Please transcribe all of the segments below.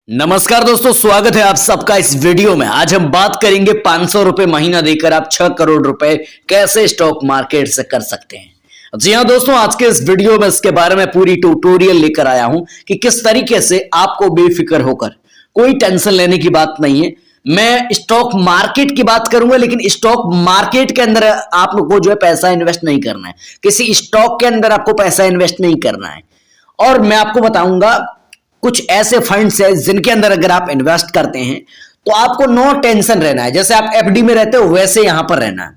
नमस्कार दोस्तों, स्वागत है आप सबका इस वीडियो में। आज हम बात करेंगे 500 रुपए महीना देकर आप 6 करोड़ रुपए कैसे स्टॉक मार्केट से कर सकते हैं। जी हाँ दोस्तों, आज के इस वीडियो में इसके बारे में पूरी ट्यूटोरियल लेकर आया हूं कि किस तरीके से आपको बेफिक्र होकर, कोई टेंशन लेने की बात नहीं है। मैं स्टॉक मार्केट की बात करूंगा, लेकिन स्टॉक मार्केट के अंदर आपको जो है पैसा इन्वेस्ट नहीं करना है, किसी स्टॉक के अंदर आपको पैसा इन्वेस्ट नहीं करना है। और मैं आपको बताऊंगा कुछ ऐसे फंड्स है जिनके अंदर अगर आप इन्वेस्ट करते हैं तो आपको नो टेंशन रहना है। जैसे आप एफडी में रहते हो वैसे यहां पर रहना है।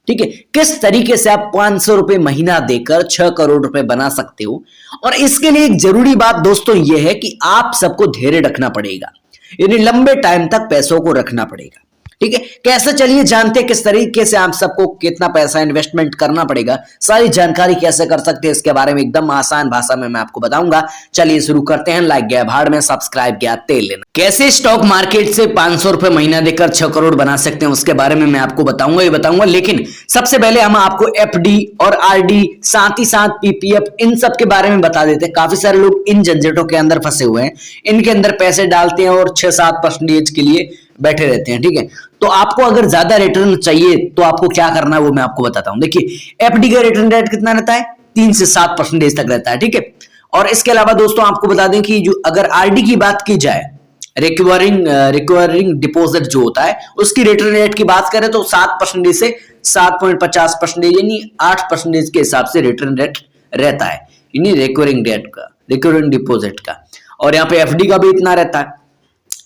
ठीक है, किस तरीके से आप 500 रुपए महीना देकर 6 करोड़ रुपए बना सकते हो। और इसके लिए एक जरूरी बात दोस्तों यह है कि आप सबको धैर्य रखना पड़ेगा, यानी लंबे टाइम तक पैसों को रखना पड़ेगा। ठीक है, कैसे, चलिए जानते हैं किस तरीके से आप सबको कितना पैसा इन्वेस्टमेंट करना पड़ेगा, सारी जानकारी कैसे कर सकते हैं इसके बारे में एकदम आसान भाषा में मैं आपको बताऊंगा। चलिए शुरू करते हैं। लाइक गया भाड़ में, सब्सक्राइब गया तेल लेना। कैसे स्टॉक मार्केट से 500 रुपए महीना देकर 6 करोड़ बना सकते हैं उसके बारे में मैं आपको बताऊंगा। लेकिन सबसे पहले हम आपको एफडी और आरडी, साथ ही साथ पीपीएफ, इन सब के बारे में बता देते हैं। काफी सारे लोग इन झंझटों के अंदर फंसे हुए हैं, इनके अंदर पैसे डालते हैं और 6-7% के लिए बैठे रहते हैं। ठीक है, तो आपको अगर ज्यादा रिटर्न चाहिए तो आपको क्या करना है वो मैं आपको बताता हूं। देखिए, एफडी का रिटर्न रेट कितना रहता है, 3 से 7% तक रहता है। ठीक है, और इसके अलावा दोस्तों आपको बता दें कि जो अगर आरडी की बात की जाए, रिक्वायरिंग डिपॉजिट जो होता है, उसकी रिटर्न रेट की बात करें तो 7% से 7.50% यानी 8% के हिसाब से रिटर्न रेट रहता है, यानी रिक्वायरिंग डिपॉजिट का। और यहाँ पे एफडी का भी इतना रहता है।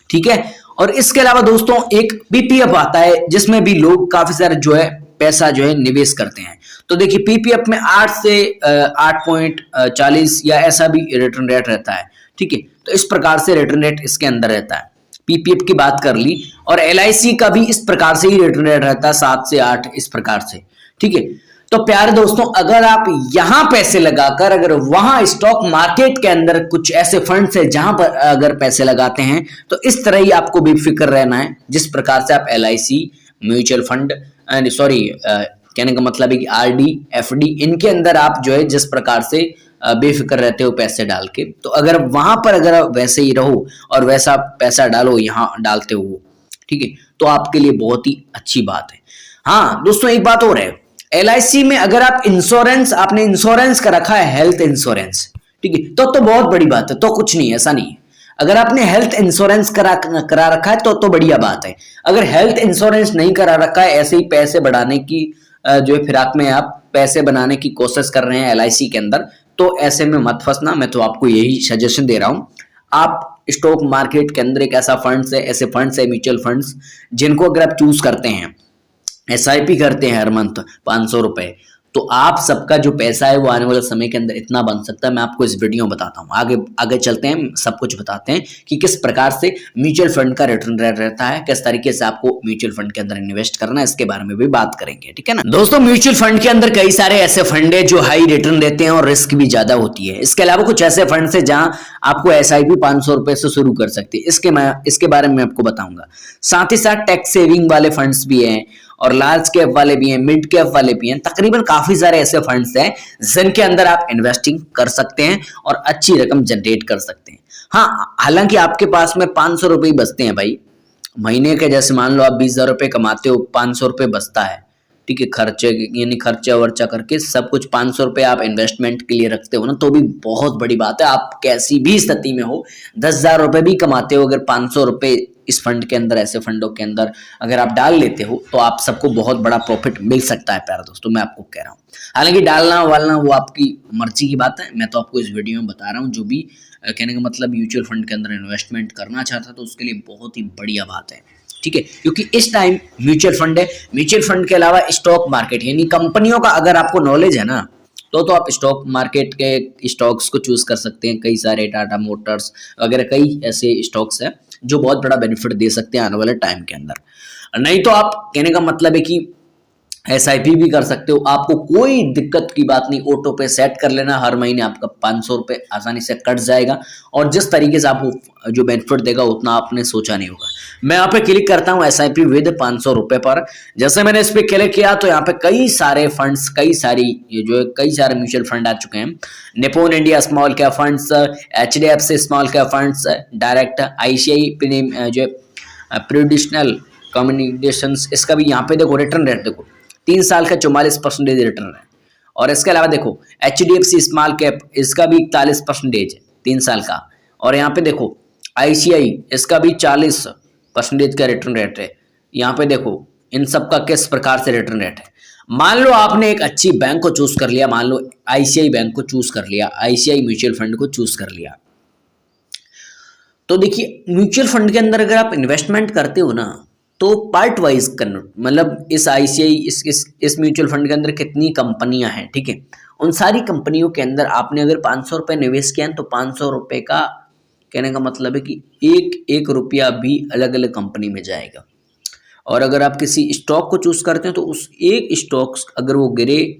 ठीक है, और इसके अलावा दोस्तों एक पीपीएफ आता है जिसमें भी लोग काफी सारे जो है पैसा जो है निवेश करते हैं। तो देखिए, पीपीएफ में 8 से 8.40 या ऐसा भी रिटर्न रेट रहता है। ठीक है, तो इस प्रकार से रिटर्न रेट इसके अंदर रहता है। पीपीएफ की बात कर ली, और एलआईसी का भी इस प्रकार से ही रिटर्न रेट रहता है, 7 से 8 इस प्रकार से। ठीक है, तो प्यारे दोस्तों, अगर आप यहां पैसे लगाकर अगर वहां स्टॉक मार्केट के अंदर कुछ ऐसे फंड्स है जहां पर अगर पैसे लगाते हैं तो इस तरह ही आपको बेफिक्र रहना है, जिस प्रकार से आप एलआईसी, म्यूचुअल फंड, कहने का मतलब है कि आरडी, एफडी, इनके अंदर आप जो है जिस प्रकार से बेफिक्र रहते हो पैसे डाल के, तो अगर वहां पर अगर वैसे ही रहो और वैसा पैसा डालो यहां डालते हो, ठीक है, तो आपके लिए बहुत ही अच्छी बात है। हाँ दोस्तों, एक बात और है, एलआईसी में अगर आप आपने इंश्योरेंस का रखा है, हेल्थ इंश्योरेंस, ठीक है, तो बहुत बड़ी बात है। तो कुछ नहीं, ऐसा नहीं है। अगर आपने हेल्थ इंश्योरेंस करा रखा है तो बढ़िया बात है। अगर हेल्थ इंश्योरेंस नहीं करा रखा है, ऐसे ही पैसे बढ़ाने की जो है फिराक में आप पैसे बनाने की कोशिश कर रहे हैं एलआईसी के अंदर, तो ऐसे में मत फंसना। मैं तो आपको यही सजेशन दे रहा हूं। आप स्टॉक मार्केट के अंदर एक ऐसा फंड्स है, ऐसे फंड्स है, म्यूचुअल फंड्स, जिनको अगर आप चूज करते हैं, एसआईपी करते हैं हर मंथ 500 रुपए, तो आप सबका जो पैसा है वो आने वाले समय के अंदर इतना बन सकता है। मैं आपको इस वीडियो में बताता हूँ। आगे आगे चलते हैं, सब कुछ बताते हैं कि किस प्रकार से म्यूचुअल फंड का रिटर्न रेट रहता है, किस तरीके से आपको म्यूचुअल फंड के अंदर इन्वेस्ट करना है, इसके बारे में भी बात करेंगे। ठीक है ना दोस्तों, म्यूचुअल फंड के अंदर कई सारे ऐसे फंड है जो हाई रिटर्न देते हैं और रिस्क भी ज्यादा होती है। इसके अलावा कुछ ऐसे फंड है जहां आपको एसआईपी 500 रुपए से शुरू कर सकती है, इसके बारे में आपको बताऊंगा। साथ ही साथ टैक्स सेविंग वाले फंड्स भी हैं, और लार्ज कैप वाले भी हैं, मिड कैप वाले भी हैं। तकरीबन काफी सारे ऐसे फंड्स हैं जिनके अंदर आप इन्वेस्टिंग कर सकते हैं और अच्छी रकम जनरेट कर सकते हैं। हाँ, हालांकि आपके पास में 500 रुपए ही बचते हैं भाई महीने के। जैसे मान लो आप 20,000 रुपए कमाते हो, 500 रुपए बचता है। ठीक है, खर्चे यानी खर्चा वर्चा करके सब कुछ 500 रुपए आप इन्वेस्टमेंट के लिए रखते हो ना, तो भी बहुत बड़ी बात है। आप कैसी भी स्थिति में हो, 10,000 रुपए भी कमाते हो, अगर 500 रुपए इस फंड के अंदर, ऐसे फंडों के अंदर अगर आप डाल लेते हो तो आप सबको बहुत बड़ा प्रॉफिट मिल सकता है प्यारे दोस्तों, मैं आपको कह रहा हूँ। हालांकि डालना वालना वो आपकी मर्जी की बात है, मैं तो आपको इस वीडियो में बता रहा हूँ। जो भी कहने का मतलब म्यूचुअल फंड के अंदर इन्वेस्टमेंट करना चाहता है तो उसके लिए बहुत ही बढ़िया बात है। ठीक है, क्योंकि इस टाइम म्यूचुअल फंड है, म्यूचुअल फंड के अलावा स्टॉक मार्केट यानी कंपनियों का अगर आपको नॉलेज है ना, तो आप स्टॉक मार्केट के स्टॉक्स को चूज कर सकते हैं। कई सारे टाटा मोटर्स वगैरह कई ऐसे स्टॉक्स हैं जो बहुत बड़ा बेनिफिट दे सकते हैं आने वाले टाइम के अंदर। नहीं तो आप, कहने का मतलब है कि SIP भी कर सकते हो, आपको कोई दिक्कत की बात नहीं। ऑटो पे सेट कर लेना, हर महीने आपका 500 रुपये आसानी से कट जाएगा और जिस तरीके से आपको जो बेनिफिट देगा उतना आपने सोचा नहीं होगा। मैं यहाँ पे क्लिक करता हूँ SIP विद 500 रुपये पर। जैसे मैंने इस पर क्लिक किया तो यहाँ पे कई सारे फंड्स, कई सारे म्यूचुअल फंड आ चुके हैं। Nippon India small cap funds, HDFC small cap funds, direct ICI जो प्रूडेंशियल कम्युनिकेशंस, इसका भी यहाँ पे देखो रिटर्न रेट देखो 3 साल का 44% रिटर्न है। और इसके अलावा देखो HDFC स्मॉल कैप, इसका भी 41% है 3 साल का। और यहाँ पे देखो ICI, इसका भी 40% का रिटर्न रेट है। यहाँ पे देखो इन सब का किस प्रकार से रिटर्न रेट है। मान लो आपने एक अच्छी बैंक को चूज कर लिया, मान लो ICI बैंक को चूज कर लिया, ICI म्यूचुअल फंड को चूज कर लिया, तो देखिए म्यूचुअल फंड के अंदर अगर आप इन्वेस्टमेंट करते हो ना तो पार्ट वाइज कन्वर्ट, मतलब इस ICI इस म्यूचुअल फंड के अंदर कितनी कंपनियां हैं, ठीक है, उन सारी कंपनियों के अंदर आपने अगर 500 रुपये निवेश किया तो 500 रुपये का कहने का मतलब है कि एक रुपया भी अलग अलग कंपनी में जाएगा। और अगर आप किसी स्टॉक को चूज करते हैं तो उस एक स्टॉक अगर वो गिरे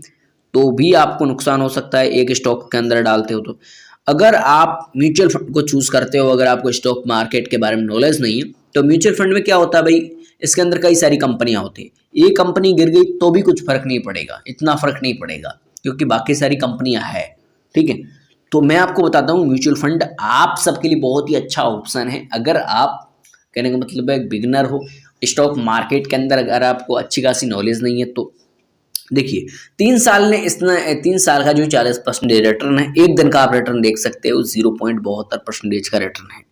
तो भी आपको नुकसान हो सकता है, एक स्टॉक के अंदर डालते हो तो। अगर आप म्यूचुअल फंड को चूज करते हो, अगर आपको स्टॉक मार्केट के बारे में नॉलेज नहीं है, तो म्यूचुअल फंड में क्या होता है भाई, इसके अंदर कई सारी कंपनियां होती है। एक कंपनी गिर गई तो भी कुछ फर्क नहीं पड़ेगा, इतना फर्क नहीं पड़ेगा क्योंकि बाकी सारी कंपनियां हैं, ठीक है। तो मैं आपको बताता हूँ म्यूचुअल फंड आप सबके लिए बहुत ही अच्छा ऑप्शन है। अगर आप कहने का मतलब है बिगिनर हो, स्टॉक मार्केट के अंदर अगर आपको अच्छी खासी नॉलेज नहीं है तो देखिए 3 साल का जो 40% रिटर्न है, एक दिन का आप रिटर्न देख सकते हो 0.72% का रिटर्न है।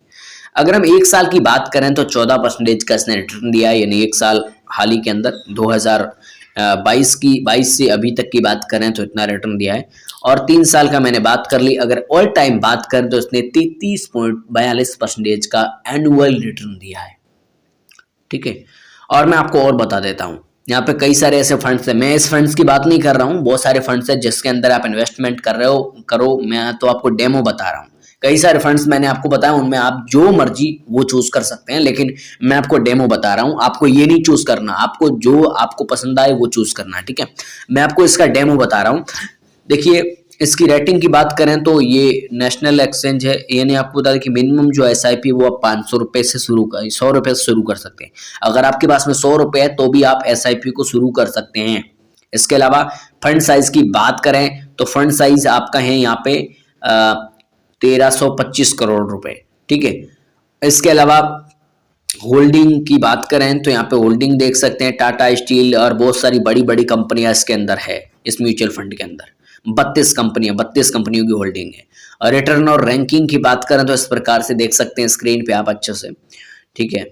अगर हम 1 साल की बात करें तो 14% का इसने रिटर्न दिया है, यानी 1 साल हाल ही के अंदर 2022 से अभी तक की बात करें तो इतना रिटर्न दिया है। और 3 साल का मैंने बात कर ली, अगर ऑल टाइम बात करें तो इसने 33.42% का एनुअल रिटर्न दिया है, ठीक है। और मैं आपको और बता देता हूँ, यहाँ पे कई सारे ऐसे फंड्स हैं, मैं इस फंड्स की बात नहीं कर रहा हूँ, बहुत सारे फंड्स हैं जिसके अंदर आप इन्वेस्टमेंट कर रहे हो करो, मैं तो आपको डेमो बता रहा हूँ। कई सारे फंड्स मैंने आपको बताया, उनमें आप जो मर्जी वो चूज कर सकते हैं, लेकिन मैं आपको डेमो बता रहा हूँ, आपको ये नहीं चूज करना, आपको जो आपको पसंद आए वो चूज करना है, ठीक है। मैं आपको इसका डेमो बता रहा हूँ। देखिए इसकी रेटिंग की बात करें तो ये नेशनल एक्सचेंज है, यानी आपको बता दें कि मिनिमम जो SIP वो आप 500 रुपये से 100 रुपये से शुरू कर सकते हैं। अगर आपके पास में 100 रुपये है तो भी आप SIP को शुरू कर सकते हैं। इसके अलावा फंड साइज की बात करें तो फंड साइज आपका है यहाँ पे 1325 करोड़ रुपए, ठीक है। इसके अलावा होल्डिंग की बात करें तो यहाँ पे होल्डिंग देख सकते हैं, टाटा स्टील और बहुत सारी बड़ी बड़ी कंपनियां इसके अंदर है। इस म्यूचुअल फंड के अंदर 32 कंपनियों की होल्डिंग है। और रिटर्न और रैंकिंग की बात करें तो इस प्रकार से देख सकते हैं स्क्रीन पे आप अच्छे से, ठीक है।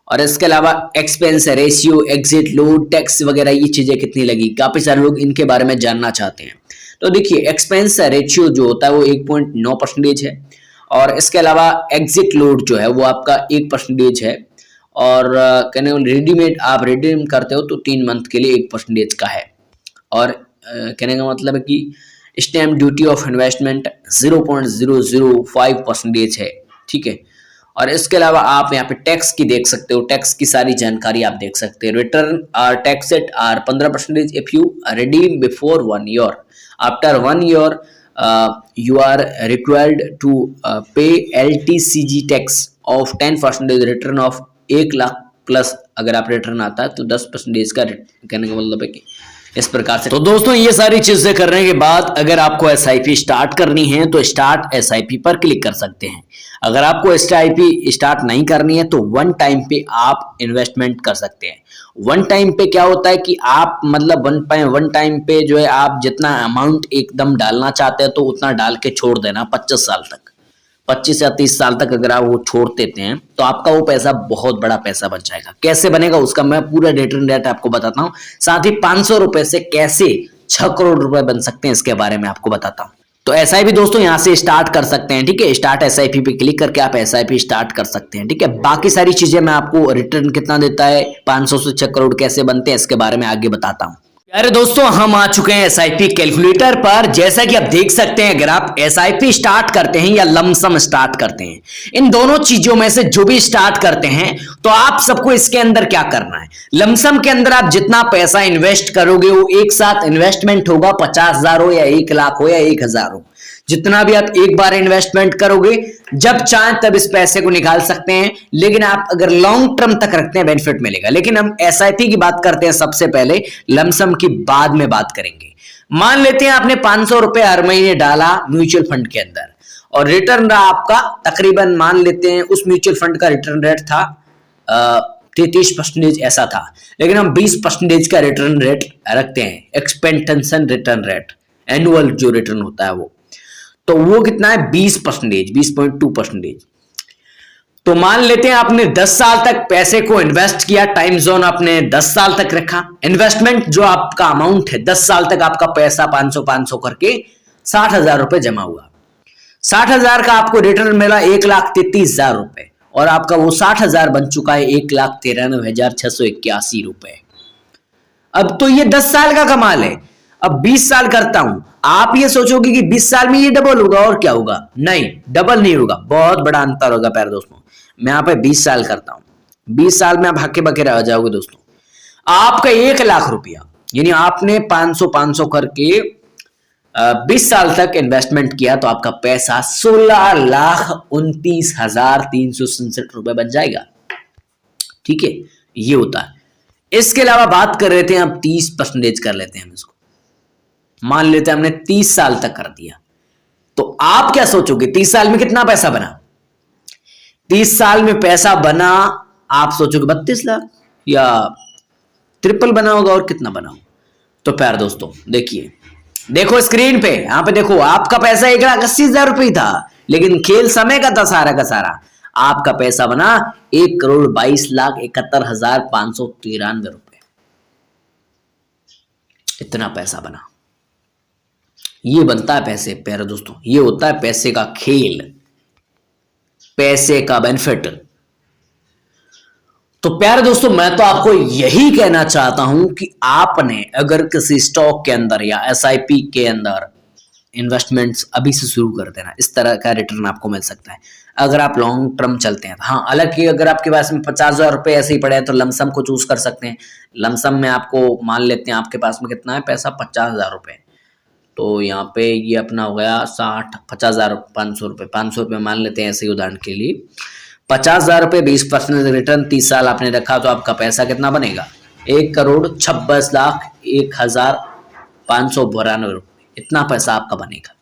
और इसके अलावा expense ratio, exit, load, tax वगैरह ये चीजें कितनी लगी, काफी सारे लोग इनके बारे में जानना चाहते हैं। तो देखिए एक्सपेंस रेशियो जो होता है वो 1.9% है। और इसके अलावा एग्जिट लोड जो है वो आपका 1% है। और कहने रेडीमेड आप रिडीम करते हो तो 3 मंथ के लिए 1% का है। और कहने का मतलब है कि स्टैम्प ड्यूटी ऑफ इन्वेस्टमेंट 0.005% है, ठीक है। और इसके अलावा आप यहाँ पे टैक्स की देख सकते हो, टैक्स की सारी जानकारी आप देख सकते हैं। Return are tax at are 15% if you redeem before 1 year. After 1 year you are required to pay LTCG tax of 10%। Return of 1 lakh plus अगर आप रिटर्न आता है तो 10% का कहने का मतलब है कि इस प्रकार से। तो दोस्तों ये सारी चीजें करने के बाद अगर आपको SIP स्टार्ट करनी है तो स्टार्ट SIP पर क्लिक कर सकते हैं। अगर आपको SIP स्टार्ट नहीं करनी है तो 1 टाइम पे आप इन्वेस्टमेंट कर सकते हैं। 1 टाइम पे क्या होता है कि आप मतलब 1 टाइम पे जो है आप जितना अमाउंट एकदम डालना चाहते हैं तो उतना डाल के छोड़ देना 25 साल तक, 25 या 30 साल तक अगर आप वो छोड़ देते हैं तो आपका वो पैसा बहुत बड़ा पैसा बन जाएगा। कैसे बनेगा उसका मैं पूरा रिटर्न रेट आपको बताता हूँ, साथ ही 500 रुपए से कैसे 6 करोड़ रुपए बन सकते हैं इसके बारे में आपको बताता हूँ। तो SIP दोस्तों यहाँ से स्टार्ट कर सकते हैं, ठीक है। स्टार्ट SIP पे क्लिक करके आप SIP स्टार्ट कर सकते हैं, ठीक है। बाकी सारी चीजें मैं आपको रिटर्न कितना देता है, 500 से 6 करोड़ कैसे बनते हैं इसके बारे में आगे बताता हूँ। अरे दोस्तों, हम आ चुके हैं एसआईपी कैलकुलेटर पर। जैसा कि आप देख सकते हैं, अगर आप एसआईपी स्टार्ट करते हैं या लमसम स्टार्ट करते हैं, इन दोनों चीजों में से जो भी स्टार्ट करते हैं, तो आप सबको इसके अंदर क्या करना है। लमसम के अंदर आप जितना पैसा इन्वेस्ट करोगे वो एक साथ इन्वेस्टमेंट होगा, 50,000 हो या 1 लाख हो या 1,000 हो। जितना भी आप एक बार इन्वेस्टमेंट करोगे, जब चाहें तब इस पैसे को निकाल सकते हैं, लेकिन आप अगर लॉन्ग टर्म तक रखते हैं बेनिफिट मिलेगा। लेकिन हम एसआईपी की बात करते हैं सबसे पहले, लमसम की बाद में बात करेंगे। मान लेते हैं आपने 500 रुपए हर महीने डाला म्यूचुअल फंड के अंदर और रिटर्न रहा आपका तकरीबन, मान लेते हैं उस म्यूचुअल फंड का रिटर्न रेट था 33% ऐसा था, लेकिन हम 20% का रिटर्न रेट रखते हैं, एक्सपेक्टेशन रिटर्न रेट, एनुअल जो रिटर्न होता है वो। तो वो कितना है? 20%, 20.2%। तो मान लेते हैं आपने 10 साल तक पैसे को इन्वेस्ट किया, टाइम जोन आपने 10 साल तक रखा। इन्वेस्टमेंट जो आपका अमाउंट है, 10 साल तक आपका पैसा 500 करके 60,000 रुपए जमा हुआ। 60,000 का आपको रिटर्न मिला 1,33,000 रुपए और आपका वो 60,000 बन चुका है 1,93,681 रुपए। अब तो ये 10 साल का कमाल है। अब 20 साल करता हूं, आप ये सोचोगे कि 20 साल में ये डबल होगा और क्या होगा? नहीं, डबल नहीं होगा, बहुत बड़ा अंतर होगा प्यारे दोस्तों। मैं यहाँ पे 20 साल करता हूं, 20 साल में आप हक्के बके रह जाओगे दोस्तों। आपका 1,00,000 रुपया, यानी आपने 500 करके 20 साल तक इन्वेस्टमेंट किया तो आपका पैसा 16,29,367 रुपए बन जाएगा। ठीक है, ये होता है। इसके अलावा बात कर रहे थे हम 30% कर लेते हैं हम इसको। मान लेते हैं हमने 30 साल तक कर दिया, तो आप क्या सोचोगे 30 साल में कितना पैसा बना? 30 साल में पैसा बना, आप सोचोगे 32 लाख या ट्रिपल बना होगा, और कितना बना होगा? तो प्यारे दोस्तों देखिए, देखो स्क्रीन पे, यहां पे देखो, आपका पैसा 1,80,000 रुपये था, लेकिन खेल समय का था सारा का सारा। आपका पैसा बना 1,22,71,593 रुपए। इतना पैसा बना। ये बनता है पैसे प्यारे दोस्तों, ये होता है पैसे का खेल, पैसे का बेनिफिट। तो प्यारे दोस्तों, मैं तो आपको यही कहना चाहता हूं कि आपने अगर किसी स्टॉक के अंदर या एसआईपी के अंदर इन्वेस्टमेंट्स अभी से शुरू कर देना, इस तरह का रिटर्न आपको मिल सकता है अगर आप लॉन्ग टर्म चलते हैं। हाँ, हालांकि अगर आपके पास में 50,000 रुपए ऐसे ही पड़े हैं तो लमसम को चूज कर सकते हैं। लमसम में आपको मान लेते हैं आपके पास में कितना है पैसा, 50,000 रुपए। तो यहाँ पे ये अपना हो गया 60, 50,000, 500 रुपये, 500 रुपये मान लेते हैं ऐसे ही उदाहरण के लिए। 50,000 रुपये 20% रिटर्न 30 साल आपने रखा तो आपका पैसा कितना बनेगा? 1,26,01,592 रुपये। इतना पैसा आपका बनेगा।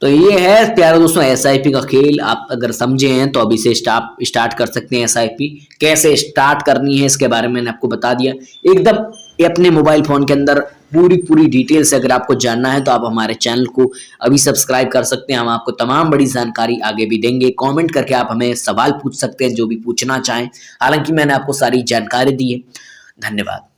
तो ये है प्यारे दोस्तों एसआईपी का खेल। आप अगर समझे हैं तो अभी से स्टार्ट कर सकते हैं एसआईपी। कैसे स्टार्ट करनी है इसके बारे में मैंने आपको बता दिया एकदम अपने मोबाइल फोन के अंदर पूरी डिटेल से। अगर आपको जानना है तो आप हमारे चैनल को अभी सब्सक्राइब कर सकते हैं। हम आपको तमाम बड़ी जानकारी आगे भी देंगे। कमेंट करके आप हमें सवाल पूछ सकते हैं जो भी पूछना चाहें। हालांकि मैंने आपको सारी जानकारी दी है। धन्यवाद।